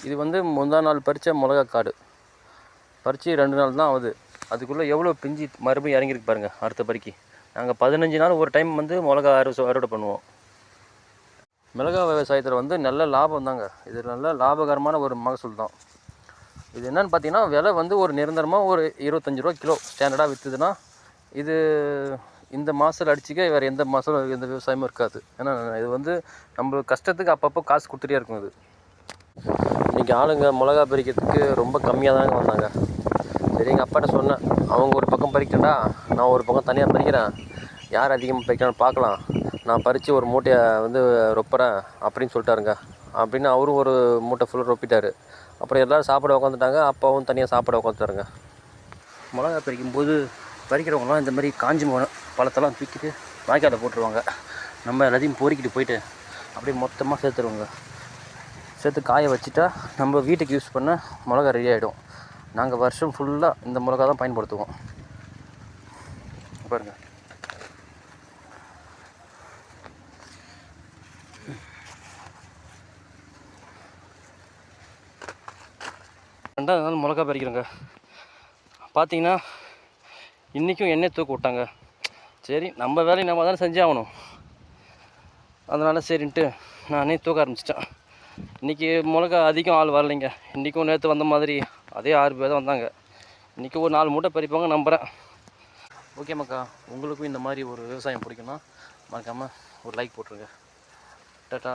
இது வந்து முந்தா நாள் பறித்த மிளகா காடு. பறித்து 2 நாள் தான் ஆகுது. அதுக்குள்ளே எவ்வளோ பிஞ்சு மறுபடியும் இறங்கிருக்கு பாருங்கள். அடுத்த பறிக்கு நாங்கள் 15 நாள் ஒரு டைம் வந்து மிளகா அறுவடை பண்ணுவோம். மிளகா விவசாயத்தில் வந்து நல்ல லாபம் தாங்க. இது நல்ல லாபகரமான ஒரு மகசூல் தான். இது என்னென்னு பார்த்தீங்கன்னா, விலை வந்து ஒரு நிரந்தரமாக ஒரு 25 ரூபா கிலோ ஸ்டாண்டர்டாக விற்றுதுன்னா, இது இந்த மாதத்தில் அடிச்சிக்க வேறு எந்த மாதம் எந்த விவசாயமும் இருக்காது. ஏன்னா இது வந்து நம்ம கஷ்டத்துக்கு அப்பப்போ காசு கொடுத்துட்டே இருக்கும். இது இன்றைக்கி ஆளுங்க மிளகா பறிக்கிறதுக்கு ரொம்ப கம்மியாக தாங்க வந்தாங்க. சரி, எங்கள் அப்பாட்ட சொன்னேன், அவங்க ஒரு பக்கம் பறிக்கண்டா, நான் ஒரு பக்கம் தனியாக பறிக்கிறேன், யார் அதிகமாக பறிக்கிறான்னு பார்க்கலாம், நான் பறித்து ஒரு மூட்டையை வந்து ரொப்புறேன் அப்படின்னு சொல்லிட்டாருங்க. அப்படின்னு அவரும் ஒரு மூட்டை ஃபுல்லாக ரொப்பிட்டார். அப்புறம் எல்லோரும் சாப்பிட உட்காந்துட்டாங்க. அப்பாவும் தனியாக சாப்பிட உட்காந்துட்டாருங்க. மிளகா பறிக்கும்போது பறிக்கிறவங்களாம் இந்த மாதிரி காஞ்சி பழத்தெல்லாம் தூக்கிட்டு வாய்க்காலில் போட்டுருவாங்க. நம்ம எல்லாத்தையும் பொறுக்கிட்டு போயிட்டு அப்படியே மொத்தமாக சேர்த்துருவோங்க. சேர்த்து காய வச்சுட்டா நம்ம வீட்டுக்கு யூஸ் பண்ண மிளகா ரெடி ஆகிடும். நாங்கள் வருஷம் ஃபுல்லாக இந்த மிளகா தான் பயன்படுத்துவோம். பாருங்கள், ரெண்டாவது நாள் மிளகா பறிக்கிறோங்க. பார்த்தீங்கன்னா இன்றைக்கும் எண்ணெய் தூக்க விட்டாங்க. சரி, நம்ம வேலையை நம்ம தானே செஞ்சே ஆகணும். அதனால் சரின்ட்டு நானே தூக்க ஆரம்பிச்சிட்டேன். இன்றைக்கி மிளகா அதிகம் ஆள் வரலைங்க. இன்றைக்கும் நேற்று வந்த மாதிரி அதே 6 பேர் தான் வந்தாங்க. இன்றைக்கி ஒரு 4 மூட்டை பறிப்பாங்க நம்புகிறேன். ஓகே மக்கா, உங்களுக்கும் இந்த மாதிரி ஒரு விவசாயம் பிடிக்குன்னா மறக்காமல் ஒரு லைக் போட்டுருங்க. டாட்டா.